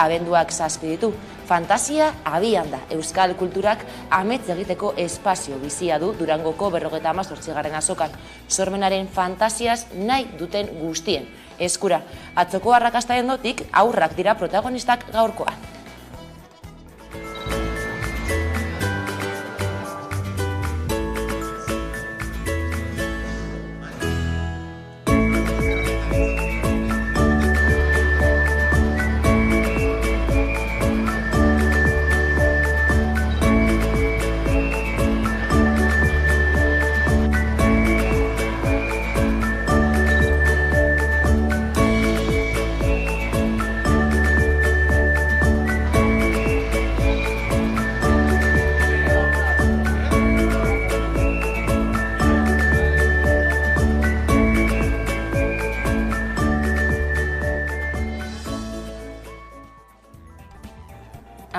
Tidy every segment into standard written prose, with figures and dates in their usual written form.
abenduak 7 ditu. Fantasia abian da. Euskal kulturak amets egiteko espazio bizia du Durangoko 58. azokan. Sormenaren fantasiaz nahi duten guztien eskura. Atzoko arrakastaren dotik haurrak dira protagonistak gaurkoa.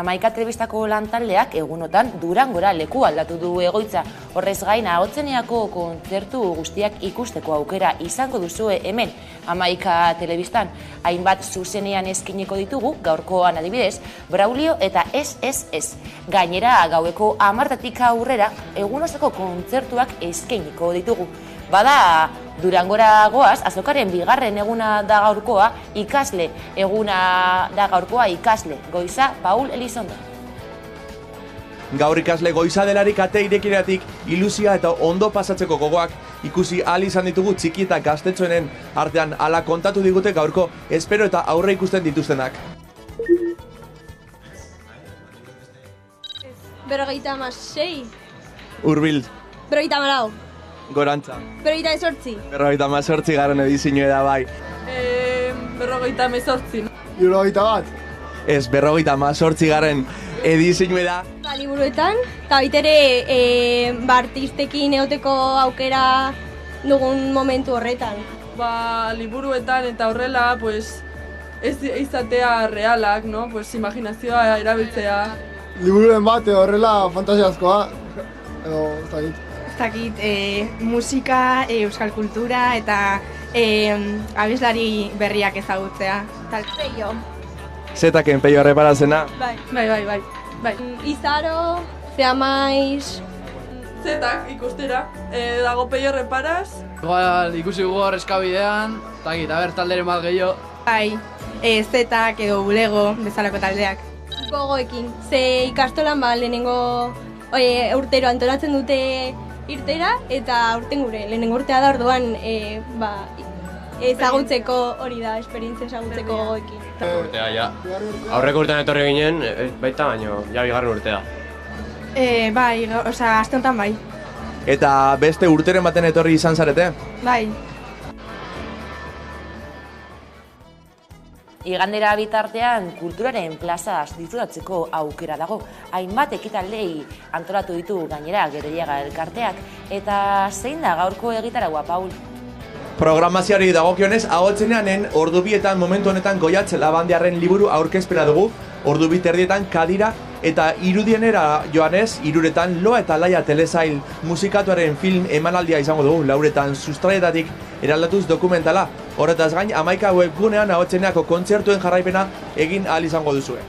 Amaika telebistako lantaldeak egunotan Durangora leku aldatu du egoitza. Horrez gain, Ahotzeneako kontzertu guztiak ikusteko aukera izango duzue hemen Amaika telebistan. Hainbat zuzenean eskiniko ditugu, gaurkoan adibidez, Braulio eta SSS. Gainera, gaueko 10:00 aurrera, egunoseko kontzertuak eskiniko ditugu. Bada, Durangora goaz, azokaren bigarren eguna da gaurkoa, ikasle eguna da gaurkoa, ikasle goiza Paul Elizondo. Gaur ikasle goiza delarik ate irekiratik ilusia eta ondo pasatzeko gogoak ikusi ahal izan ditugu txiki eta gaztetxoenen artean hala kontatu digute gaurko espero eta aurre ikusten dituztenak. 56. Hurbil. 54. Gorantza. 58. 58 garren edizioa da bai. 58. 71. Ez, 58 garren edizioa da. Liburuetan, eta baitere artistekin egoteko aukera dugun momentu horretan. Liburuetan eta horrela, pues, ez izatea realak, no? Pues, imaginazioa erabiltzea. Liburuen bat horrela fantasiazkoa. Ez dakit. Ez dakit, musika, euskal kultura eta abeslari berriak ezagutzea. Peio. Zetaken peio erreparazena. Bai. Izaro, Zeamaiz. Zetak ikustera, dago peio reparaz. Igual ikusi gugu hor eskabidean, eta ber talderen bat gehiago. Bai, zetak edo bulego bezalako taldeak. Gogoekin, ze ikastolan lehenengo urtero antolatzen dute irtera, eta urten gure, lehenengo urtea da orduan ezagutzeko hori da, esperientzia ezagutzeko gogoekin. Urtea, ja. Aurreko urtean etorri ginen, baita baino, ja bigarren urtea. Bai, aste honetan bai. Eta beste urteren baten etorri izan zarete? Bai. Igandera bitartean kulturaren plazaz disfrutatzeko aukera dago. Hainbat ekitaldei antolatu ditu gainera Gerediaga elkarteak. Eta zein da gaurko egitaragua, Paul? Programazioari dagokionez, Ahotzeneanen ordubietan momentu honetan Goiatze Labandiarren liburu aurkezpena dugu, ordu 2:30 Kadira eta irudienera joanez, 3:00 Loa eta Laia telesail musikatuaren film emanaldia izango dugu, 4:00 sustraietatik eraldatuz dokumentala. Horretaz gain, Amaika webgunean Ahotzeneako kontzertuen jarraipena egin ahal izango duzue.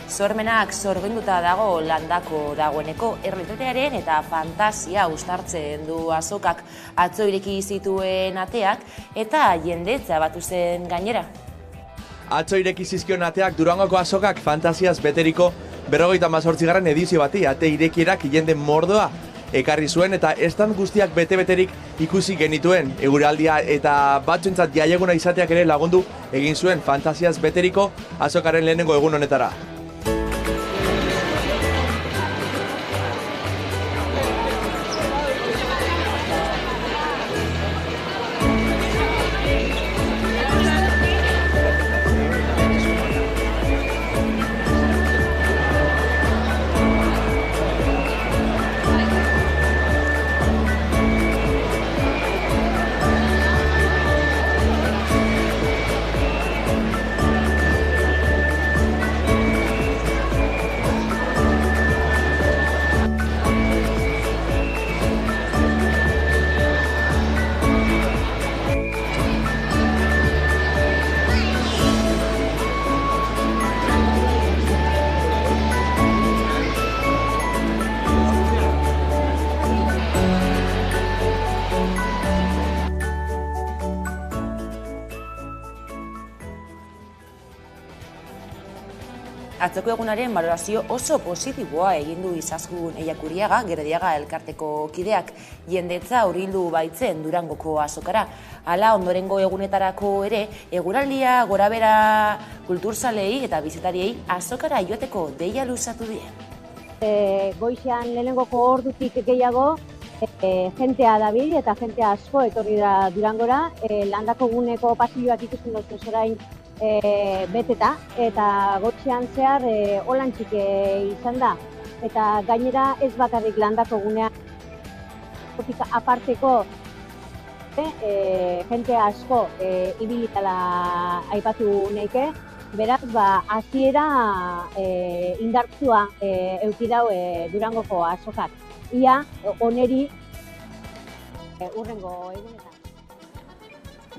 Sormenak sorgenduta dago landako dagoeneko errealitatearen eta fantasia uztartzen du azokak, atzo ireki zituen ateak eta jendetza batu zen gainera. Atzo ireki zizkion ateak Durangoko azokak fantasiaz beteriko 58. edizio bati ate irekierak jende mordoa ekarri zuen eta estan guztiak bete-beterik ikusi genituen. Eguraldia eta batzuentzat jaieguna izateak ere lagundu egin zuen fantasiaz beteriko azokaren lehenengo egun honetara. Atzoko egunaren balorazio oso positiboa egin du Izaskun Eiakuriaga, Gerediaga elkarteko kideak, jendetza hurbildu baitzen Durangoko azokara. Hala ondorengo egunetarako ere, eguraldia gorabera kulturzalei eta bisitariei azokara joateko deia luzatu die. Goizean lehenengoko ordutik gehiago, jentea dabil eta jente asko etorri da Durangora, landako guneko pasilloak ikusten dut orain beteta, eta goizean zehar holantzik izan da. Eta gainera ez bakarrik landako gunean aparteko jente asko ibilitala aipatu neike, beraz, hasiera indartsua eduki dau Durangoko azokak. Ia, oneri urrengo egunetan.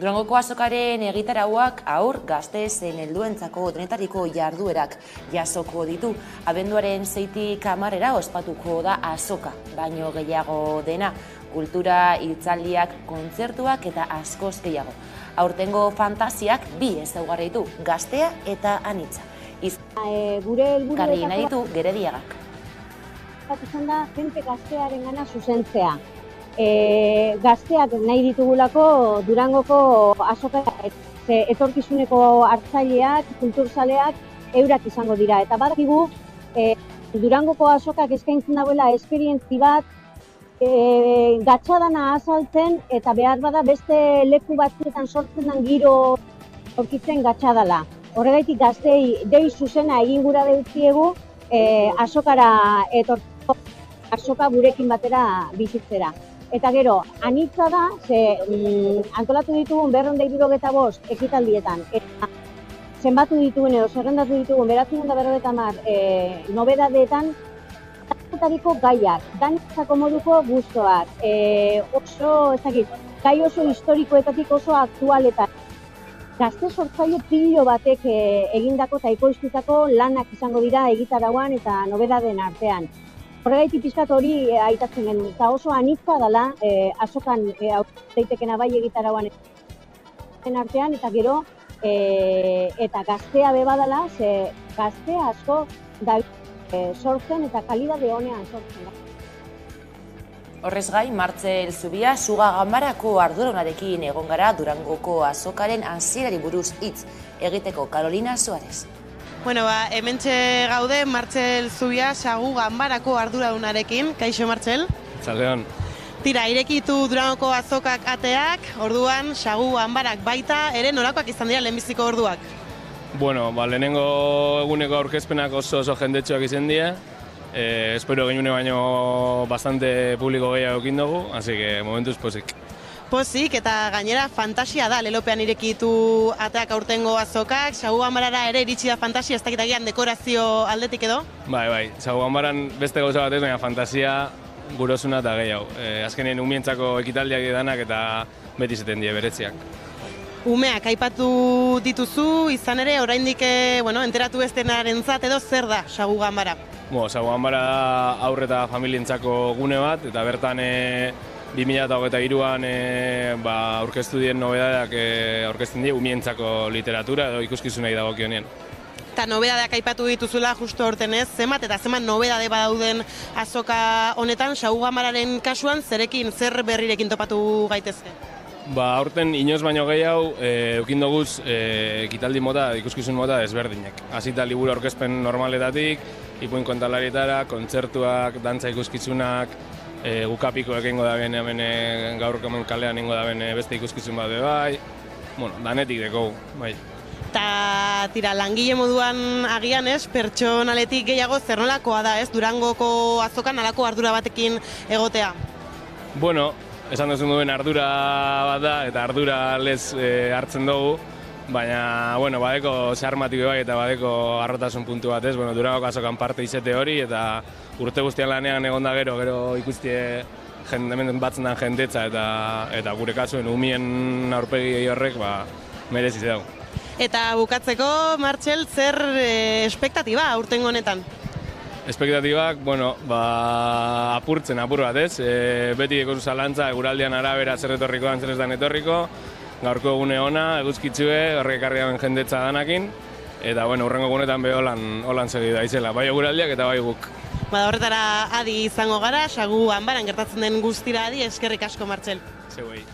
Durangoko azokaren egitarauak aur, gazte zein helduentzako denetariko jarduerak jasoko ditu. Abenduaren 6tik 10 ospatuko da azoka, baino gehiago dena. Kultura, hitzaldiak, kontzertuak eta askoz gehiago. Aurtengo fantasiak bi ezaugarri ditu, gaztea eta anitza. Gure Karri nahi ditu Gerediagak. Izan da, jente gaztearen gana zuzentzea. Gazteak nahi ditugulako Durangoko azoka etorkizuneko hartzaileak, kulturzaleak eurak izango dira. Eta badakigu Durangoko azokak eskaintzen dagoela esperientzi bat, gatxadana azaltzen eta behar bada beste leku batzuetan sortzen den giro aurkitzen gatxadala. Horregaitik gaztei dei zuzena egin gura deutziegu azokara etortzeko, azoka gurekin batera bizitzera. Eta gero, anitza da, antolatu ditugun 275 ekitaldietan, eta zenbatu ditugun edo zerrendatu ditugun 950 nobedadeetan, dantzariko gaiak, dantzako moduko gustoak, oso, ez dakit, gai oso historikoetatik oso aktualetan. Gazte sortzaile pilo batek egindako eta ekoiztutako lanak izango dira egitarauan eta nobedaden artean. Horregaitik pixkat hori aitatzen genuen, eta oso anitza dela azokan daitekena bai egitarauan artean, eta gero eta gaztea bebadala, ze gaztea asko da sortzen eta kalidade honean sortzen da. Horrez gain, Martzel Zubia Suga Ganbarako arduradunarekin egon gara Durangoko azokaren hasierari buruz hitz egiteko. Carolina Suárez. Bueno, hementxe gaude Martzel Zubia Sagu Ganbarako arduradunarekin. Kaixo, Martzel? Txaldeon. Tira, irekitu Durangoko azokak ateak, orduan Sagu Ganbarak baita ere norakoak izan dira lehenbiziko orduak? Bueno, lehenengo eguneko aurkezpenak oso jendetxoak izan dira. Espero genune baino bastante publiko gehiago ekin dugu, así que momentuz pozik. Pozik, eta gainera fantasia da, lelopean irekitu ateak aurtengo azokak, Sagu Ganbarara ere iritsi da fantasia, ez dakitagian dekorazio aldetik edo? Bai, Sagu Ganbaran beste gauza batez, baina fantasia gurosuna eta gehiago. Azkenien umientzako ekitaldiak edanak eta beti zeten die beretziak. Umeak aipatu dituzu, izan ere, oraindik enteratu ez denarentzat edo zer da Sagu Ganbara? Sagu Ganbara da aurre eta familientzako gune bat, eta bertan 2023an aurkeztu dien nobedadeak aurkezten die umientzako literatura edo ikuskizunei dagokionien. Eta nobedadeak aipatu dituzula justu hortenez, zenbat eta zenbat nobedade badauden azoka honetan, Sagu Ganbararen kasuan zerekin, zer berrirekin topatu gaitezke? Aurten inoz baino gehiago eukin doguz ekitaldi mota, ikuskizun mota desberdinek. Hasita liburu aurkezpen normaletatik, ipuin kontalarietara, kontzertuak, dantza ikuskizunak, gukapiko egingo da bene, gaur kalean ingo da bene beste ikuskizun bat bai, danetik deko, bai. Eta tira, langile moduan agian pertsonaletik gehiago zer nolakoa da Durangoko azokan alako ardura batekin egotea? Esan duzun duen ardura bat da, eta ardura lez hartzen dugu, baina, badeko zeharmatik bai eta badeko arrotasun puntu bat Durangoko azokan parte izete hori, eta urte guztian lanean egon da gero ikustie hemen batzen den jendetza, eta gure kasuen umien aurpegi horrek mereziz dugu. Eta bukatzeko, Martxel, zer espektatiba aurtengo honetan? Espektatibak, apurtzen apur bat beti ekozu zalantza, eguraldian arabera zer etorrikoan zer ez dan etorriko, gaurko egune ona, eguzkitzue, horrek ekarri dauen jendetza danakin, Eta, bueno, urrengo gunetan be holan segi daizela, bai eguraldiak eta bai guk. Bada horretara adi izango gara, Sagu Anbaran gertatzen den guztira adi, eskerrik asko Martxel. Zeuei.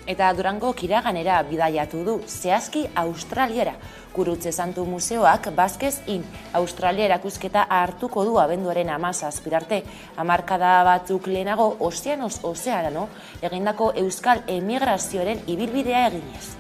Eta Durango kiraganera bidaiatu du, zehazki Australiara. Gurutze Santu Museoak Baskez in Australia erakusketa hartuko du abenduaren 17 arte. Hamarkada batzuk lehenago Ozeanos Ozeanano egindako euskal emigrazioaren ibilbidea eginez.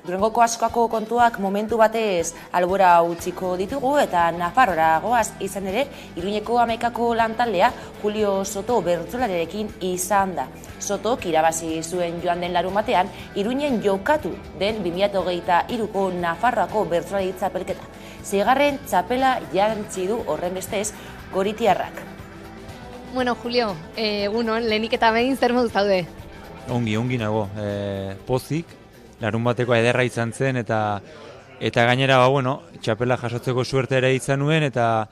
Durangoko askako kontuak momentu batez albora utziko ditugu eta Nafarrora goaz izan ere, Iruñeko 11ko lantaldea Julio Soto bertsolarekin izan da. Sotok irabazi zuen joan den larunbatean, Iruñen jokatu den 2023ko Nafarroako bertsolari txapelketa. 6. txapela jantzi du horren bestez goritiarrak. Bueno, Julio, egunon, lehenik eta behin zer modu zaude? Ongi nago, pozik. Larun bateko ederra izan zen eta gainera txapela jasotzeko suerte ere izan nuen eta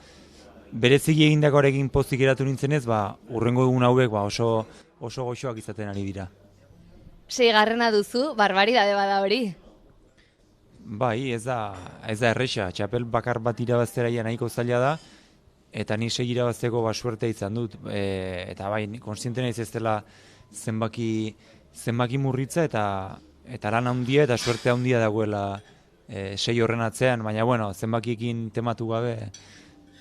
bereziki egindakoarekin pozik eratu nintzenez, urrengo egun hauek oso goxoak izaten ari dira. 6. duzu, barbaridade bada hori. Bai, ez da erresa, txapel bakar bat irabaztera nahiko zaila da eta ni 6 irabazteko suerte izan dut eta bai, konstiente naiz ez dela zenbaki murritza eta lan handia eta suerte handia dagoela 6 horren atzean, baina zenbakiekin tematu gabe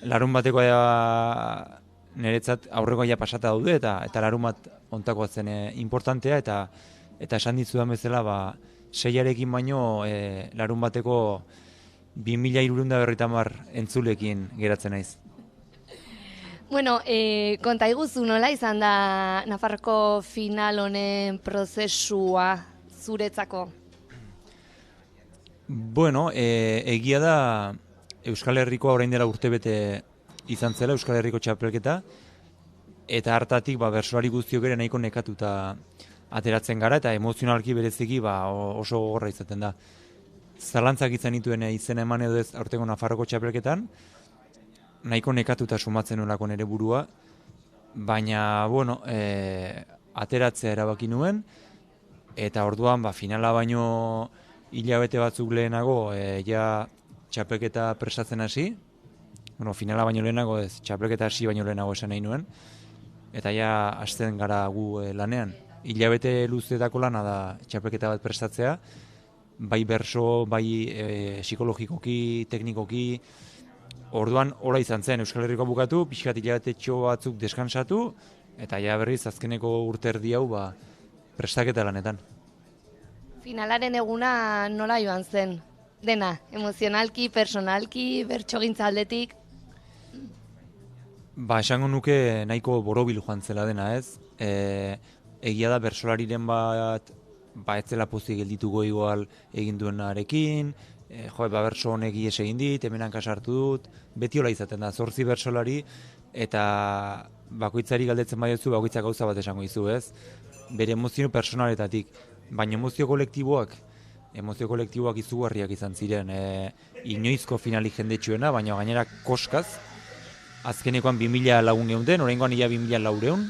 larun bateko niretzat aurreko pasata daude eta larun bat ontakoa zen importantea eta esan ditzudan bezala 6arekin baino larun bateko 2350 entzulekin geratzen naiz. Bueno, konta iguzu nola izan da Nafarroko final honen prozesua zuretzako? Bueno, egia da Euskal Herrikoa orain dela urtebete izan zela Euskal Herriko txapelketa eta hartatik bertsolari guztiok ere nahiko nekatuta ateratzen gara eta emozionalki bereziki oso gogorra izaten da. Zalantzak izan dituen izena eman edo ez aurtengo Nafarroko txapelketan, nahiko nekatuta sumatzen nolako nere burua, baina, ateratzea erabaki nuen, eta orduan, finala baino hilabete batzuk lehenago, txapelketa prestatzen hasi, finala baino lehenago ez, txapelketa hasi baino lehenago esan nahi nuen, eta hasten gara gu lanean. Hilabete luzetako lana da txapelketa bat prestatzea, bai berso, bai psikologikoki, teknikoki. Orduan ora izan zen Euskal Herriko bukatu, pixkat hilabete batzuk deskansatu, eta berriz azkeneko urte erdi hau prestaketa lanetan. Finalaren eguna nola joan zen? Dena, emozionalki, personalki, bertsogintza aldetik? Esango nuke nahiko borobil joan zela dena, ez? Egia da bertsolariren bat ez zela pozik geldituko igual egin duenarekin, bertso honek ies egin dit, hemen hankasartu dut, beti hola izaten da, 8 bertsolari, eta bakoitzari galdetzen badiozu, bakoitzak gauza bat esango dizu, ez? Bere emozio personaletatik, baina emozio kolektiboak izugarriak izan ziren, inoizko finalik jendetsuena, baina gainera koskaz, azkenekoan 2000 lagun geunden, oraingoan 2400,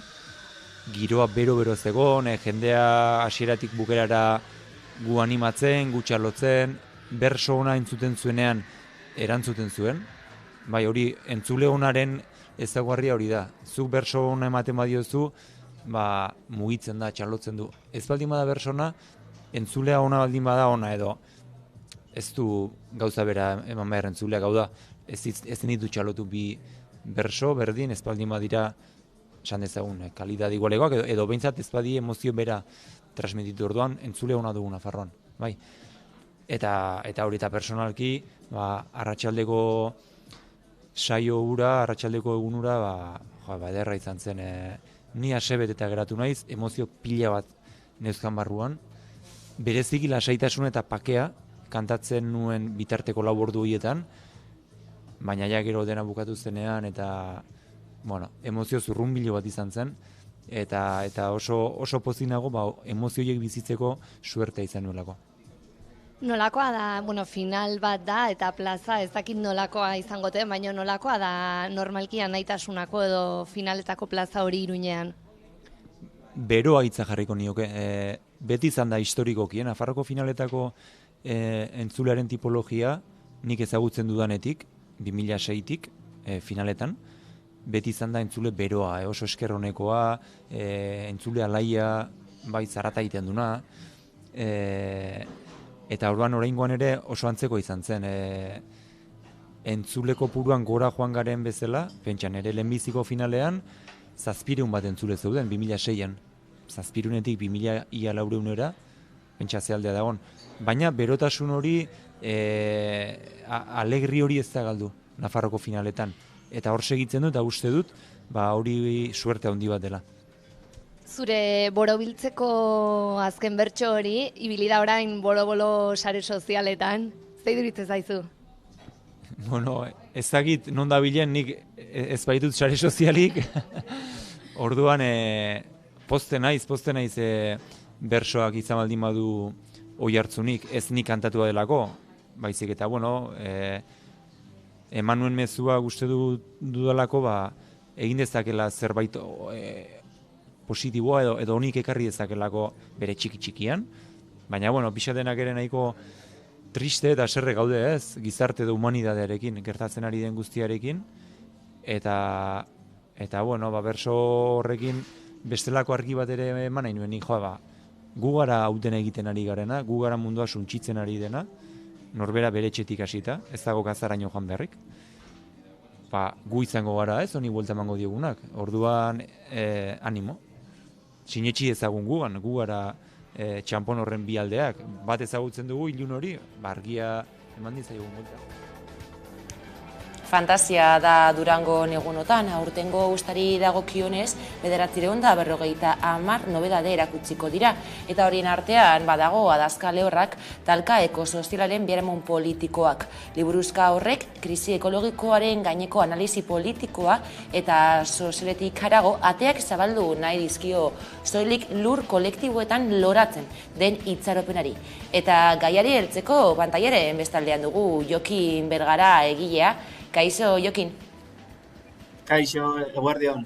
giroa bero-bero zegon, jendea hasieratik bukerara gu animatzen, gu txalotzen, berso ona entzuten zuenean erantzuten zuen. Bai, hori entzule onaren ezaugarria hori da. Zuk berso ona ematen badiozu, mugitzen da, txalotzen du. Ez baldin bada berso ona, entzulea ona baldin bada ona edo ez du gauza bera eman behar entzulea, gau da, ez ditu txalotu bi berso berdin, ez baldin badira esan dezagun, kalidad igualegoak, edo behintzat ez badi emozio bera transmititu orduan, entzule ona dugu Nafarroan, bai. Eta hori eta personalki, arratsaldeko saio hura, arratsaldeko egunura, ederra izan zen, ni asebet eta geratu naiz, emozio pila bat neuzkan barruan, bereziki lasaitasun eta pakea kantatzen nuen bitarteko 4 ordu horietan, baina ja gero dena bukatu zenean, eta emozio zurrunbilo bat izan zen, eta oso pozinago emozio horiek bizitzeko suertea izan nuelako. Nolakoa da, final bat da, eta plaza ez dakit nolakoa izango den, baina nolakoa da normalki naitasunako edo finaletako plaza hori Iruñean? Beroa hitza jarriko nioke. Beti izan da historikoki, Nafarroko finaletako entzulearen tipologia nik ezagutzen dudanetik, 2006tik finaletan, beti izan da entzule beroa, oso eskerronekoa, entzule alaia, bai zarata egiten duna, eta orduan oraingoan ere oso antzeko izan zen. Entzuleko puruan gora joan garen bezala, pentsan ere lehenbiziko finalean, 700 bat entzule zeuden, 2006an. 700etik 2400era, pentsa zealdea dagoen. Baina berotasun hori, alegri hori ez da galdu, Nafarroko finaletan. Eta hor segitzen dut, eta uste dut, hori suerte handi bat dela. Zure borobiltzeko azken bertso hori, ibili da orain boro-bolo sare sozialetan, zei duritzen zaizu? Ezagit non da bilen, nik ez baitut sare sozialik, orduan poste naiz bersoak izan baldin badu oi hartzunik, ez nik kantatua delako, baizik eta, eman nuen mezua uste dudalako, egin dezakela zerbait positiboa edo honik ekarri dezakelako bere txiki-txikian, baina, pixatenak ere nahiko triste eta serre gaude ez, gizarte edo humanidadearekin, gertatzen ari den guztiarekin, eta berso horrekin bestelako argi bat ere eman nahi nuen, gu gara hauten egiten ari garena, gu gara mundua suntxitzen ari dena, norbera bere etxetik hasita, ez dago gazaraino joan beharrik. Gu izango gara ez, honi buelta emango diogunak. Orduan, animo. Sinetxi ezagun gugan, gu gara txampon horren bi aldeak. Bat ezagutzen dugu, ilun hori, argia eman dizaigun buelta. Fantasia da Durango egunotan, aurtengo ustari dagokionez, 950 nobedade erakutsiko dira. Eta horien artean badago adazka lehorrak talka ekosozialaren biaramun politikoak. Liburuzka horrek, krisi ekologikoaren gaineko analisi politikoa eta sozialetik harago ateak zabaldu nahi dizkio soilik lur kolektiboetan loratzen den itxaropenari. Eta gaiari heltzeko pantaiaren bestaldean dugu Jokin Bergara egilea. Kaixo, Jokin. Kaixo, eguerdion.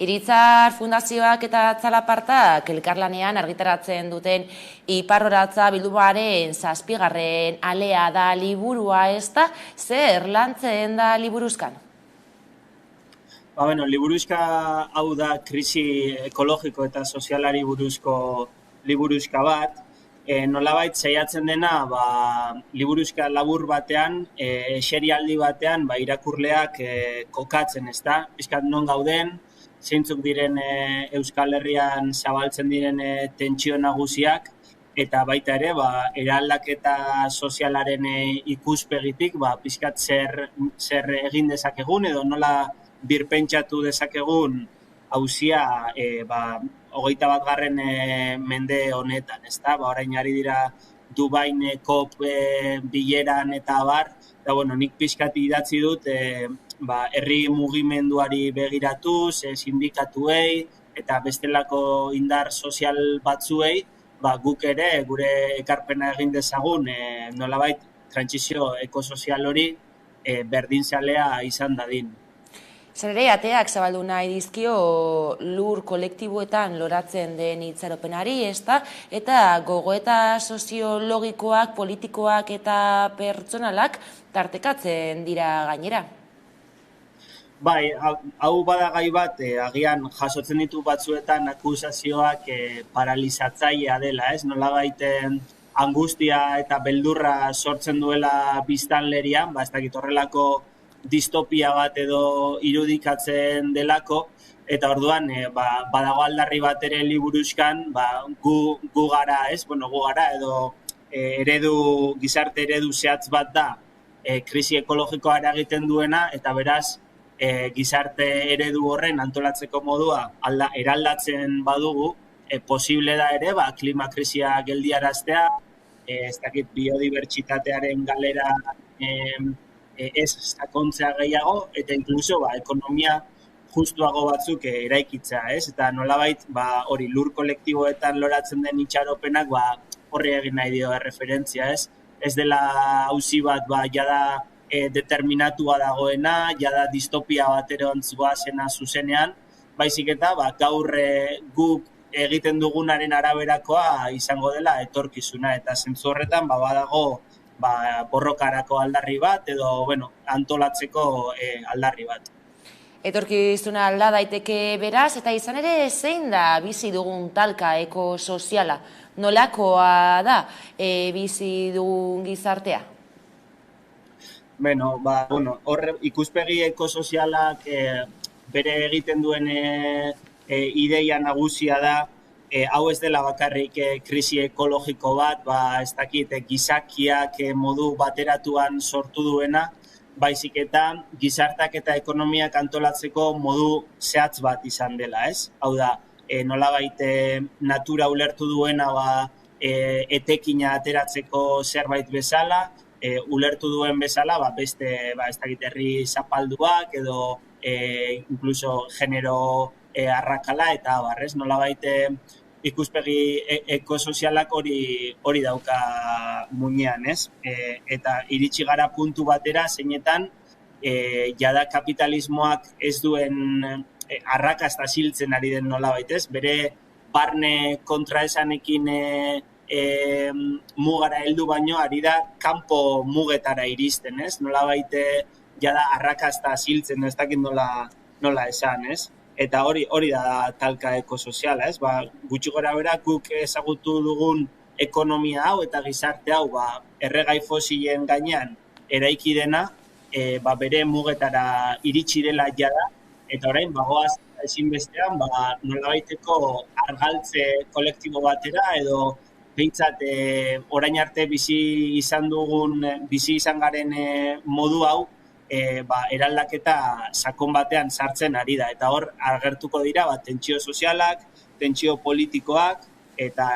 Iritzar Fundazioak eta Txalapartak elkarlanean argitaratzen duten Iparroratza bildumaren 7. alea da liburua, ez da? Zer lantzen da liburuzkan? Liburuzka hau da krisi ekologiko eta sozialari buruzko liburuzka bat. Nolabait saiatzen dena, liburuzka labur batean, eserialdi batean, irakurleak kokatzen, ez da? Piskat non gauden, zeintzuk diren Euskal Herrian zabaltzen diren tentsio nagusiak, eta baita ere, eraldaketa sozialaren ikuspegitik, piskat zer egin dezakegun, edo nola birpentsatu dezakegun auzia 21. Mende honetan, ez da? Orain ari dira Dubain COP bileran eta abar, eta nik pixkat idatzi dut herri mugimenduari begiratuz, sindikatuei eta bestelako indar sozial batzuei, guk ere gure ekarpena egin dezagun, nolabait trantsizio ekosozial hori berdinzalea izan dadin. Zer ere, ateak zabaldu nahi dizkio lur kolektiboetan loratzen den itxaropenari, eta gogoeta soziologikoak, politikoak eta pertsonalak tartekatzen dira gainera. Bai, hau bada gai bat, agian jasotzen ditu batzuetan akusazioak paralizatzailea dela, ez? Nolabait angustia eta beldurra sortzen duela biztanlerian, ez dakit horrelako distopia bat edo irudikatzen delako, eta orduan badago aldarri bat ere liburuzkan, gu gara, ez? Bueno, gu gara edo gizarte eredu zehatz bat da, krisi ekologikoa eragiten duena, eta beraz, gizarte eredu horren antolatzeko modua eraldatzen badugu, posible da ere, klima krisia geldiaraztea, ez dakit biodibertsitatearen galera ez sakontzea gehiago, eta inkluso ekonomia justuago batzuk eraikitzea, ez? Eta nolabait, hori lur kolektiboetan loratzen den itxaropenak, horri egin nahi dio referentzia, ez? Ez dela auzi bat, jada determinatua dagoena, jada distopia baterontz goazena zuzenean, baizik eta gaur guk egiten dugunaren araberakoa izango dela etorkizuna, eta zentzu horretan badago borrokarako aldarri bat edo antolatzeko aldarri bat. Etorkizuna alda daiteke beraz, eta izan ere zein da bizi dugun talka ekosoziala? Nolakoa da bizi dugun gizartea? Horre ikuspegi ekosozialak bere egiten duen ideia nagusia da, hau ez dela bakarrik krisi ekologiko bat, ez dakit gizakiak modu bateratuan sortu duena, baizik eta gizartak eta ekonomiak antolatzeko modu zehatz bat izan dela, ez? Hau da, nolabait natura ulertu duena etekina ateratzeko zerbait bezala, ulertu duen bezala, beste, ez dakit herri zapalduak edo incluso genero arrakala eta barrez, nolabait ikuspegi ekosozialak hori dauka muinean, ez? Eta iritsi gara puntu batera zeinetan jada kapitalismoak ez duen arrakasta siltzen ari den nolabait, ez? Bere barne kontraesanekin mugara heldu baino ari da kanpo mugetara iristen, ez? Nolabait jada arrakasta siltzen, ez dakit nola esan, ez? Eta hori da talka ekosoziala, ez? Gutxi gora bera guk ezagutu dugun ekonomia hau eta gizarte hau erregai fosilen gainean eraiki dena, bere mugetara iritsi dela jada, eta orain bagoaz ezinbestean nolabaiteko argaltze kolektibo batera edo behintzat orain arte bizi izan garen modu hau eraldaketa sakon batean sartzen ari da. Eta hor agertuko dira tentsio sozialak, tentsio politikoak, eta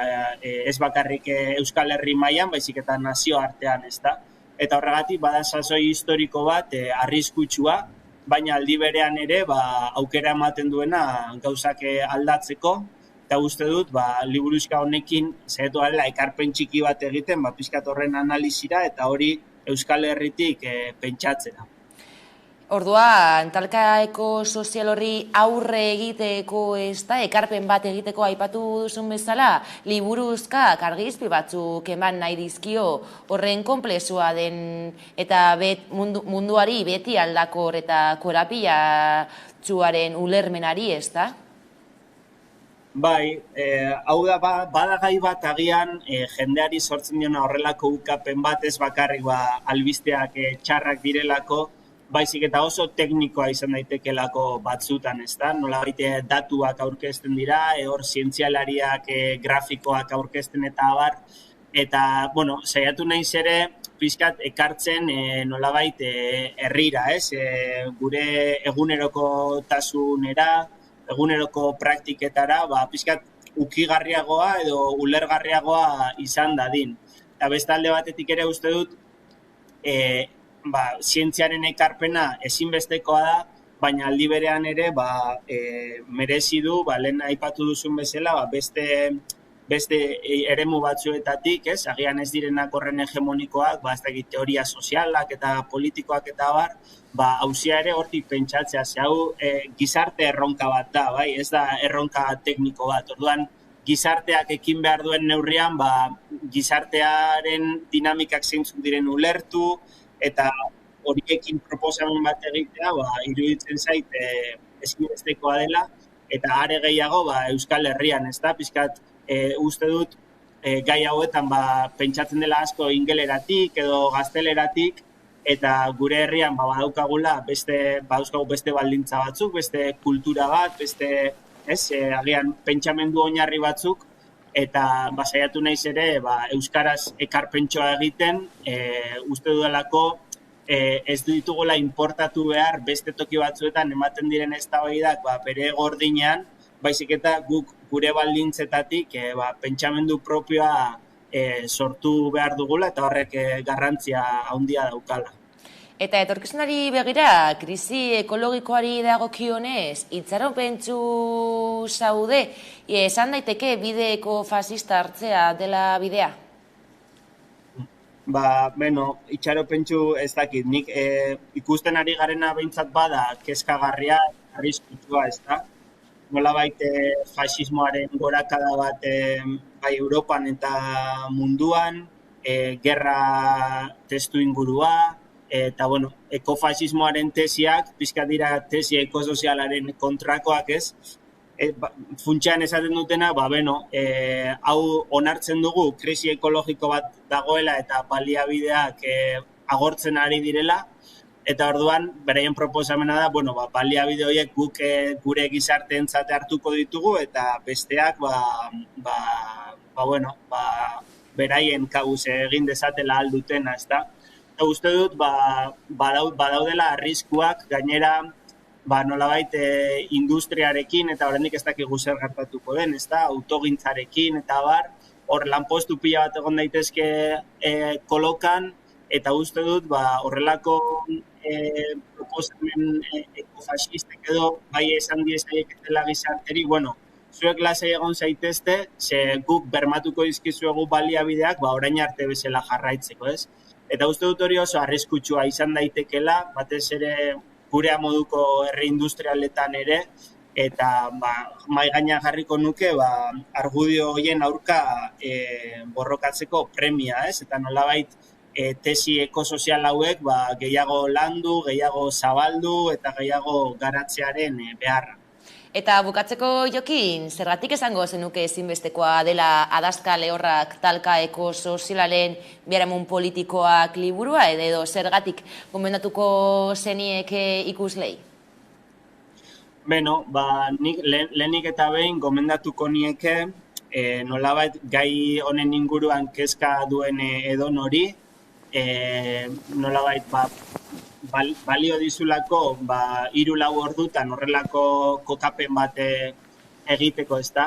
ez bakarrik Euskal Herri mailan, baizik eta nazio artean, ez da. Eta horregatik bada sasoi historiko bat arriskutsua, baina aldi berean ere aukera ematen duena gauzak aldatzeko, eta uste dut, liburuzka honekin zaitu garela ekarpen txiki bat egiten, pixkat horren analizira, eta hori Euskal Herritik pentsatzera. Orduan, talka ekosozial horri aurre egiteko ekarpen bat egiteko aipatu duzun bezala, liburuzkak argizpi batzuk eman nahi dizkio horren konplexua den eta munduari beti aldakor eta korapilatsuaren ulermenari, ez da? Bai, hau da, bada gai bat agian jendeari sortzen diona horrelako ukapen bat, ez bakarrik albisteak txarrak direlako, baizik eta oso teknikoa izan daitekelako batzutan, ez da? Nolabait datuak aurkezten dira, hor zientzialariak grafikoak aurkezten eta abar, eta, saiatu naiz ere, pixkat ekartzen nolabait herrira, ez? Gure eguneroko tasunera, eguneroko praktiketara, pixkat ukigarriagoa edo ulergarriagoa izan dadin. Eta beste alde batetik ere uste dut, zientziaren ekarpena ezinbestekoa da, baina aldi berean ere merezi du, lehen aipatu duzun bezala, beste beste eremu batzuetatik, ez? Agian ez direnak horren hegemonikoak, ez dakit teoria sozialak eta politikoak eta bar, hauzia ere hortik pentsatzea, ze hau gizarte erronka bat da, bai? Ez da erronka tekniko bat. Orduan, gizarteak ekin behar duen neurrian, gizartearen dinamikak zeintzuk diren ulertu, eta horiekin proposamen bat egitea, iruditzen zait ezinbestekoa dela, eta are gehiago Euskal Herrian, ez da, pixkat uste dut gai hauetan pentsatzen dela asko ingeleratik edo gazteleratik, eta gure herrian badaukagula badauzkagu beste baldintza batzuk, beste kultura bat, beste agian pentsamendu oinarri batzuk, eta saiatu naiz ere euskaraz ekarpentsoa egiten, uste dudalako ez ditugula importatu behar beste toki batzuetan ematen diren eztabaidak bere gordinean, baizik eta guk gure baldintzetatik pentsamendu propioa sortu behar dugula eta horrek garrantzia handia daukala. Eta etorkizunari begira, krisi ekologikoari dagokionez, itxaropentsu zaude, esan daiteke bide ekofasista hartzea dela bidea? Itxaropentsu ez dakit, nik ikusten ari garena behintzat bada kezkagarria, arriskutsua, ez da? Nolabait fasismoaren gorakada bat bai Europan eta munduan, gerra testu ingurua, eta ekofasismoaren tesiak, pixka dira tesi ekosozialaren kontrakoak ez, funtsean esaten dutena, hau onartzen dugu krisi ekologiko bat dagoela eta baliabideak agortzen ari direla, eta orduan, beraien proposamena da, baliabide horiek guk gure gizarteentzat hartuko ditugu, eta besteak, beraien kabuz egin dezatela aldutena, ez da? Eta uste dut, badaudela arriskuak, gainera, nolabait industriarekin, eta oraindik ez dakigu zer gertatuko den, ez da? Autogintzarekin, eta bar, hor lanpostu pila bat egon daitezke kolokan, eta uste dut, horrelako proposamen ekofasistek edo bai esan diezaiek dela gizarteri, zuek lasai egon zaitezte, ze guk bermatuko dizkizuegu baliabideak, orain arte bezala jarraitzeko, ez? Eta uste dut hori oso arriskutsua izan daitekela, batez ere gure moduko herri industrialetan ere, eta mahai gainean jarriko nuke argudio horien aurka borrokatzeko premia, ez? Eta nolabait tesi ekosozial hauek gehiago landu, gehiago zabaldu eta gehiago garatzearen beharra. Eta bukatzeko Jokin, zergatik esango zenuke ezinbestekoa dela Adaxka Lehorrak talka ekosozialaren biharamun politikoak liburua, edo zergatik gomendatuko zenieke ikuslei? Nik lehenik eta behin gomendatuko nieke nolabait gai honen inguruan kezka duen edonori, nolabait balio dizulako 3-4 ordutan horrelako kokapen bat egiteko, ez da?